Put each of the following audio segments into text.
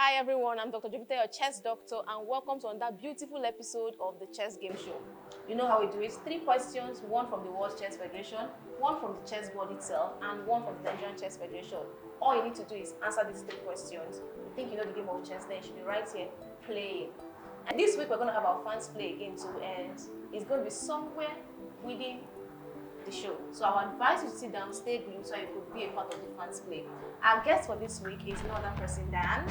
Hi everyone, I'm Dr. Jupiter, your chess doctor, and welcome to another beautiful episode of the Chess Game Show. You know how we do it: 3 questions, 1 from the World Chess Federation, 1 from the chessboard itself, and 1 from the Nigerian Chess Federation. All you need to do is answer these 3 questions. You think you know the game of chess, then you should be right here playing. And this week we're going to have our fans play again too, and it's going to be somewhere within the show. So I would advise you to sit down, stay glued, so you could be a part of the fans play. Our guest for this week is no other person than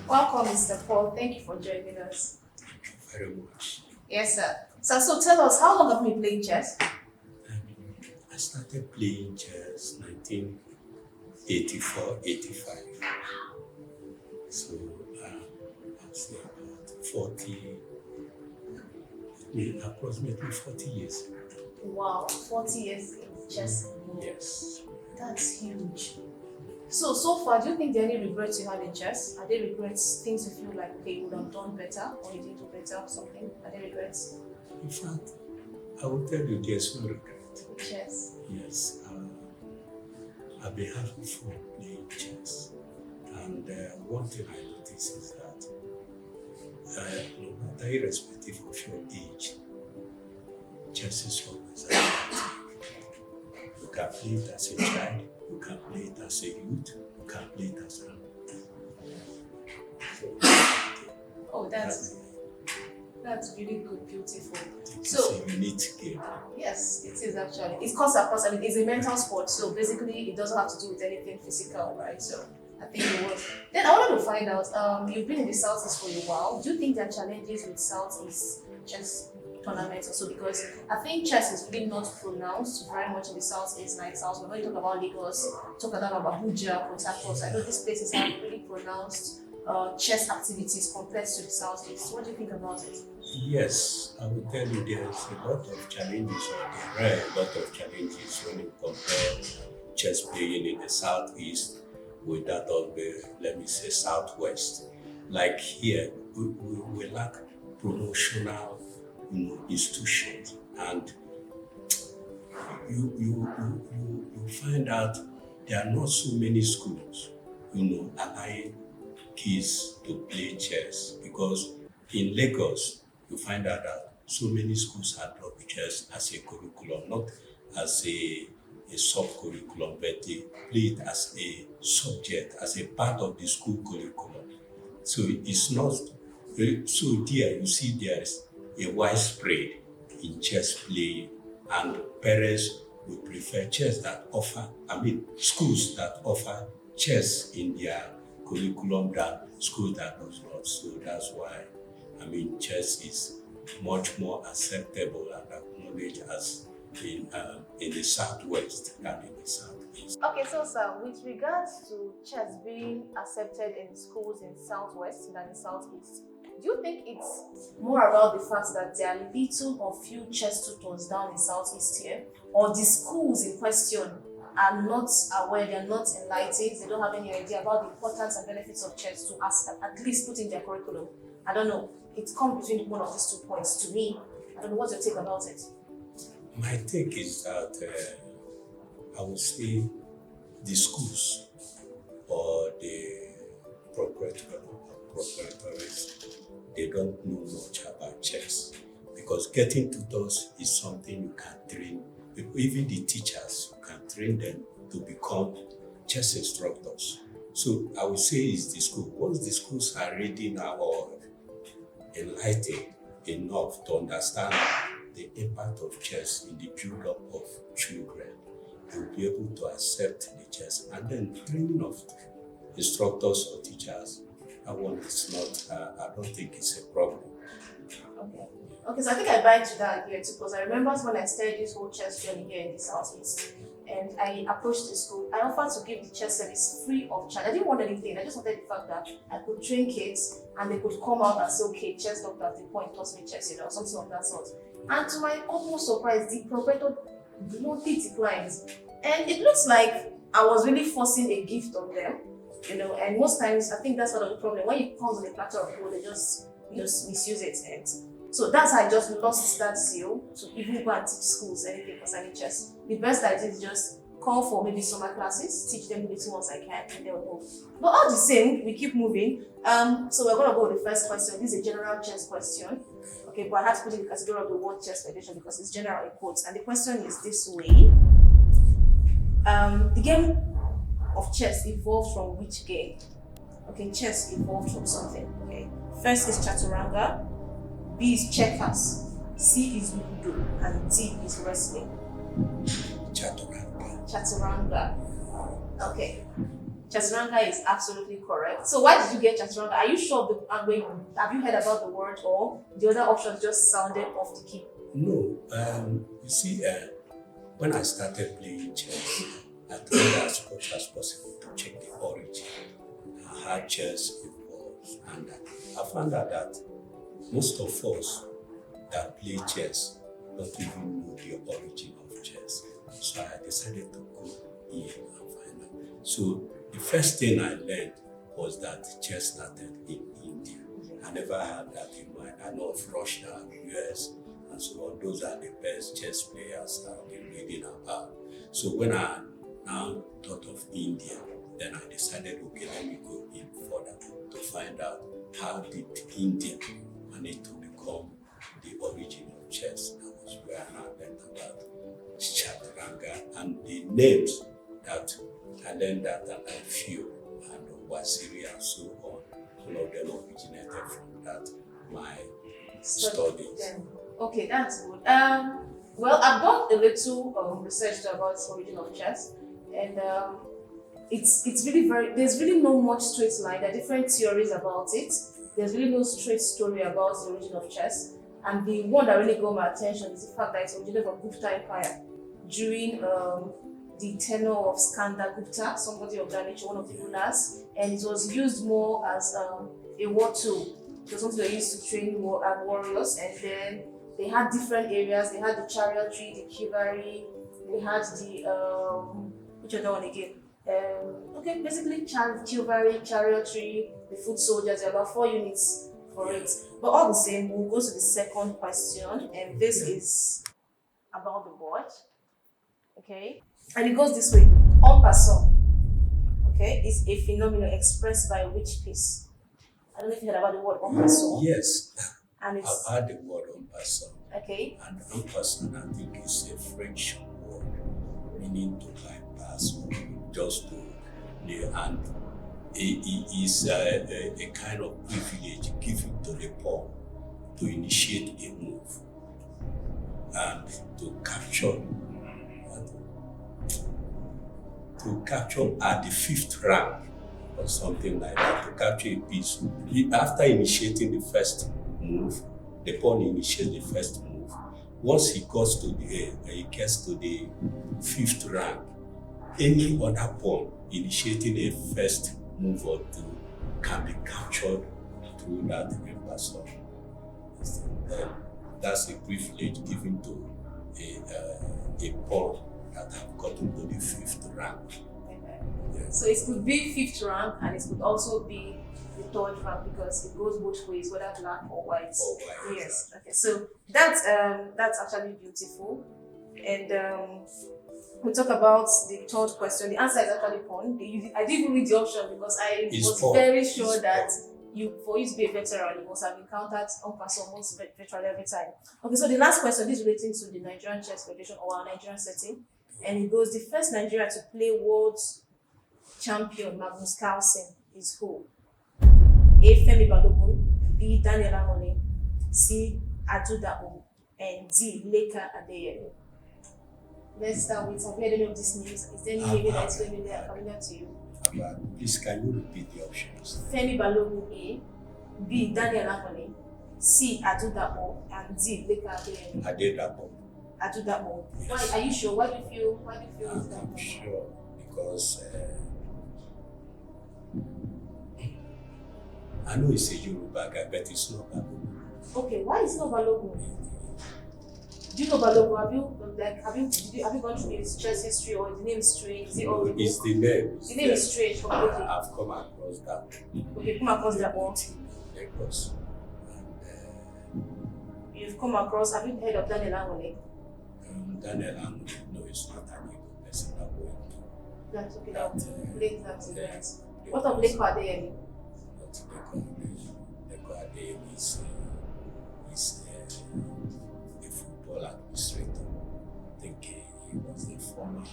welcome, Mr. Paul. Thank you for joining us. Thank you very much. Yes, sir. So tell us, how long have you been playing chess? I started playing chess 1984, 85. So I'd say about approximately 40 years. Wow, 40 years in chess. Yes. That's huge. So far, do you think there are any regrets you have in chess? Are there regrets, things you feel like you would have done better or you didn't do better or something? Are there regrets? In fact, I will tell you there's no regret. Chess. Yes. I've been having fun playing chess. And one thing I notice is that no matter irrespective of your age, chess is always attractive. You can play it as a child, you can play it as a youth, you can play it as an Oh, that's really good, beautiful. It's a unique game. Yes, it is actually. It's course, it's a mental sport, so basically it doesn't have to do with anything physical, right? So I think it was. Then I wanted to find out, you've been in the Southeast for a while. Do you think there are challenges with Southeast chess tournaments also? Because I think chess is really not pronounced very much in the Southeast, like South. When you talk about Lagos, talk about Abuja, Port Harcourt, I know these places have really pronounced chess activities compared to the Southeast. What do you think about it? Yes, I will tell you there's a lot of challenges, or there are a lot of challenges when you compare chess playing in the Southeast with that of the, let me say, Southwest. Like here, we lack promotional institutions, and you find out there are not so many schools, allowing kids to play chess, because in Lagos, you find out that so many schools have dropped chess as a curriculum, not as a sub-curriculum, but they play it as a subject, as a part of the school curriculum. So it's not, so there you see there is a widespread in chess playing, and parents would prefer schools that offer chess in their curriculum than schools that does not. So that's why chess is much more acceptable and acknowledged as in the Southwest than in the Southeast. Okay, so sir, with regards to chess being accepted in schools in Southwest than in Southeast, do you think it's more about the fact that there are little or few chess tutors down in Southeast here, or the schools in question are not aware, they are not enlightened, they don't have any idea about the importance and benefits of chess to at least put in their curriculum? I don't know. It comes between one of these 2 points to me. I don't know, what's your take about it? My take is that I would say the schools or the proprietaries, they don't know much about chess, because getting tutors is something you can train people, even the teachers, you can train them to become chess instructors. So I would say it's the school. Once the schools are ready now or enlightened enough to understand the impact of chess in the build-up of children, they'll be able to accept the chess. And then training of instructors or teachers, that one is not, I don't think it's a problem. Okay, so I think I buy into that here too, because I remember when I started this whole chess journey here in the Southeast, and I approached the school, I offered to give the chess service free of charge. I didn't want anything, I just wanted the fact that I could train kids and they could come out and say, okay, chess doctor at the point taught me chess, something of that sort. And to my utmost surprise, the proprietor bluntly declined. And it looks like I was really forcing a gift on them, and most times I think that's part of the problem. When it comes on a platter of gold, they just misuse it. And so that's how I just lost that zeal to even go and teach schools anything concerning chess. The best idea is just call for maybe summer classes, teach them little ones I can, and they'll know. But all the same, we keep moving. So we're gonna go with the first question. This is a general chess question. Okay, but I have to put it in the category of the World Chess Federation because it's general in quotes. And the question is this way. The game of chess evolved from which game? Okay, chess evolved from something. Okay, first is chaturanga, B is checkers, C is ludo, and D is wrestling. Chaturanga. Okay, chaturanga is absolutely correct. So why did you get chaturanga? Are you sure of the have you heard about the word, or the other options just sounded off the key? No, you see, when I started playing chess, I tried as much as possible to check the origin, how chess evolves, and I found out that most of us that play chess don't even know the origin of chess. So I decided to go in and find out. So the first thing I learned was that chess started in India. I never had that in mind. I know of Russia, US, and so on. Those are the best chess players I've been reading about. So when I now thought of India, then I decided, okay, let me go in further to find out how did India manage to become the origin of chess. That was where I learned about chaturanga and the names that I learned that and I feel and Waziri and so on. All of them originated from that, my studies. Okay, that's good. Well, I've done a little research about the origin of chess, and it's really there's really no much straight line. There are different theories about it. There's really no straight story about the origin of chess. And the one that really got my attention is the fact that it originated from Gupta Empire during the tenure of Skanda Gupta, somebody of that nature, one of the rulers, and it was used more as a war tool. It was something they used to train warriors, and then they had different areas. They had the chariotry, the cavalry, they had the which other one again? Okay, basically cavalry, chariotry, the foot soldiers. There are about 4 units for it. But all the same, we'll go to the second question, and this is about the board. Okay, and it goes this way: en passant, okay, is a phenomenon expressed by which piece? I don't know if you heard about the word en passant. Yes, And it's I've heard the word en passant. okay. And en passant, I think, is a French word meaning to bypass, just to, and it is a kind of privilege given to the pawn to initiate a move and to capture at the 5th rank or something like that, to capture a piece. After initiating the first move, the pawn initiates the first move. Once he gets to the 5th rank, any other pawn initiating a first move or two can be captured through that en passant. That's a privilege given to a pawn that have gotten to the 5th rank. Yes. So it could be 5th rank, and it could also be the 3rd rank because it goes both ways, whether black or white. Or white. Yes. Okay. So that's actually beautiful, and we talk about the 3rd question. The answer is actually pawn. I didn't even read the option because I was pawn. very sure It's that pawn. for you to be a veteran, you must have encountered en passant almost virtually every time. Okay, so the last question is relating to the Nigerian Chess Federation or our Nigerian setting. And it goes, the first Nigerian to play world champion Magnus Carlsen is who? A. Femi Balogun, B. Daniel Amole, C. Adudao, and D. Leka Adeyemi. Let's start with, have you heard any of these names? Is there any name that's familiar to you? Please, can you repeat the options? Femi Balogun A, B. Daniel Amole, C. Adudao, and D. Leka Adeyemi. Adedabo. Adudao. Yes. Why are you sure? Why do you feel it's that? I'm sure because I know it's a Yoruba guy, but it's not Balogun. Okay, why is it not Balogun? Do you know Balogun? Have you gone through his chess history or the name is strange? Is it all the It's the name. The name is strange completely. I've come across that. Okay, come across that one. Lagos. You've come across, have you heard of Daniel Angole? Daniel Angole, no, it's not an Igbo person that went to. That's okay, that's event. What of Leko Adeyemi? Not Leko Adeyemi is a football administrator. I think he was a former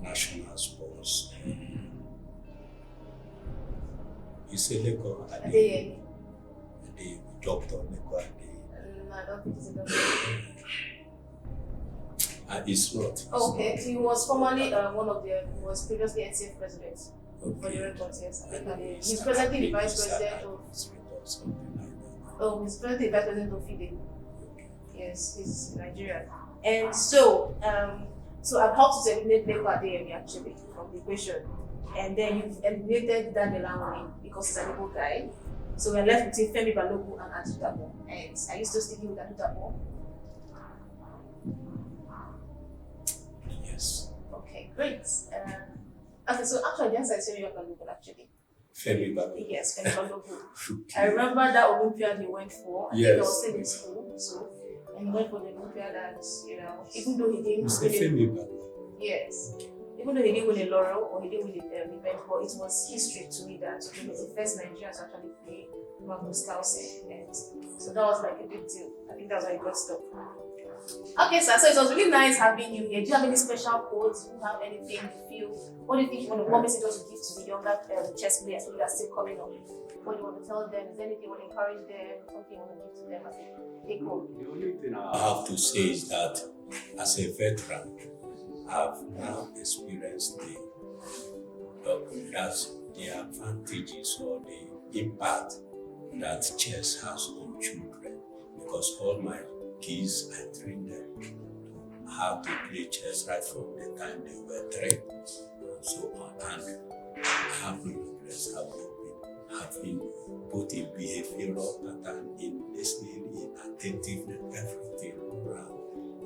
national sports. You say Leko Adeyemi? The doctor Leko Adeyemi. No, I don't think it's a doctor. It's not. Oh, okay. So he was formerly he was previously NCF president for the records, yes. He's presently the vice president of. Oh, he's presently the vice president of FIDE. Yes, he's Nigerian. And so I've helped to eliminate Leko Adeyemi actually from the equation. And then you've eliminated Daniel Angole because he's an Igbo guy. So we're left between Femi Balogun and Adutamo. And are you still sticking with Adutamo? Yes. Okay, great. Okay, so actually the answer is Femi Balogun actually. Femi Balogun. Yes, Femi Balogun. I remember that Olympiad he went for. I think I was still in school, so and he went for the Olympiad and even though he didn't Femi Balogun. Yes. Even though he didn't win a laurel or he didn't win an event, but it was history to me that he was the first Nigerian to actually play Magnus Carlsen. And so that was like a big deal. I think that's why he got stuck. Okay, sir. So it was really nice having you here. Do you have any special quotes? Do you have anything you feel? What do you think you want to, what message you want to give to the younger chess players who are still coming up? What do you want to tell them? Is there anything you want to encourage them? Something you want to give to them as a take home? The only thing I have to say is that as a veteran, I've now experienced the advantages or the impact that chess has on children, because all my kids, I trained them how to play chess right from the time they were 3. So and I have no regrets having both a behavioral pattern in listening, in attentiveness, everything around.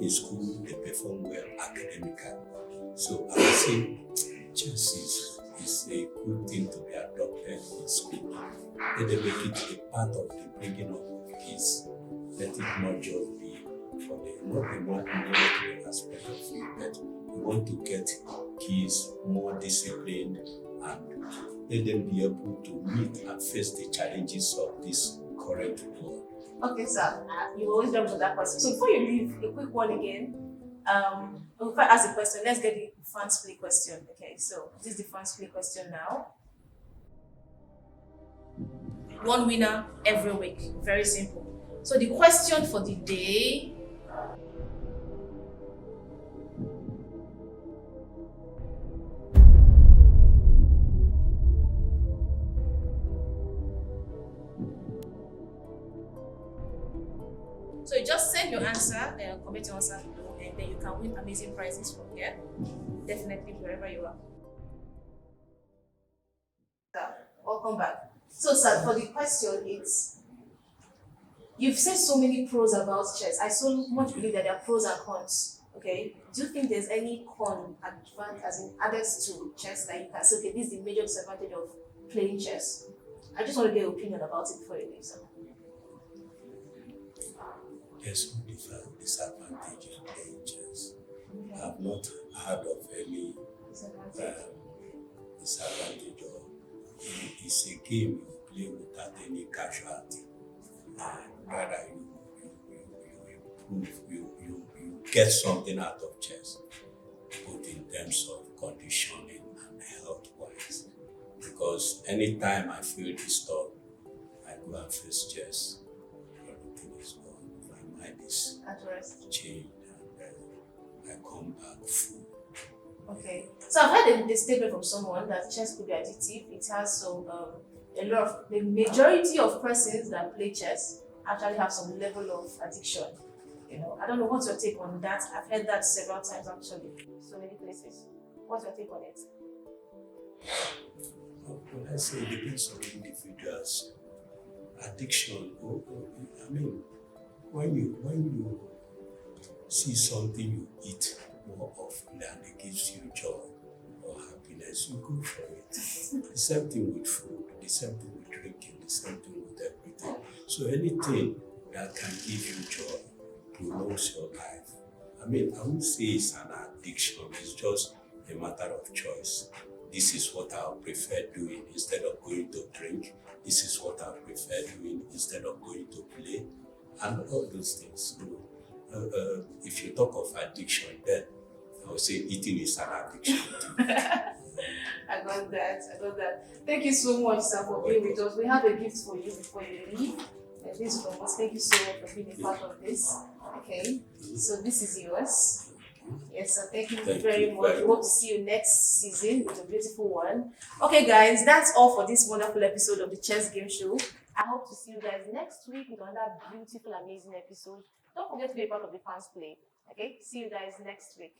In school, they perform well academically. So I would say chess is a good thing to be adopted in school. Let them make it a part of the bringing up of kids. Let it not just be for not the monetary aspect of it, but we want to get kids more disciplined and let them be able to meet and face the challenges of this current world. Okay, sir. You always jump to that question. So before you leave, a quick one again. If I ask the question, let's get the fans play question. Okay, so this is the fans play question now. One winner every week. Very simple. So the question for the day. So you just send your answer, comment your answer below, and then you can win amazing prizes from here. Definitely wherever you are. Welcome back. So, sir, for the question, you've said so many pros about chess. I so much believe that there are pros and cons. Okay, do you think there's any con advantage as in added to chess that you can say, okay, this is the major disadvantage of playing chess? I just want to get your opinion about it before you leave, sir. There's no disadvantage in playing chess. I've not heard of any disadvantage or it's a game you play without any casualty. Rather you get something out of chess, both in terms of conditioning and health-wise. Because anytime I feel disturbed, I go and face chess. Everything is gone. My mind is changed and I come back full. Okay. So I've heard a statement from someone that chess could be addictive. It has some the majority of persons that play chess actually have some level of addiction. I don't know what's your take on that. I've heard that several times actually, so many places. What's your take on it? Well, I say it depends on individuals. Addiction. I mean, when you see something you eat more often and it gives you joy or happiness, you go for it. The same thing with food, the same thing with drinking, the same thing with everything. So anything that can give you joy prolongs your life. I mean, I wouldn't say it's an addiction, it's just a matter of choice. This is what I prefer doing instead of going to drink. This is what I prefer doing instead of going to play, and all those things. So, if you talk of addiction, then I would say eating is an addiction too. I got that. Thank you so much, sir, for being with us. We have a gift for you before you leave. And this is from us. Thank you so much for being a part of this. Okay, so this is yours. Yes, so thank you very much. We hope to see you next season with a beautiful one. Okay, guys, that's all for this wonderful episode of the Chess Game Show. I hope to see you guys next week with another beautiful, amazing episode. Don't forget to be a part of the fans play. Okay, see you guys next week.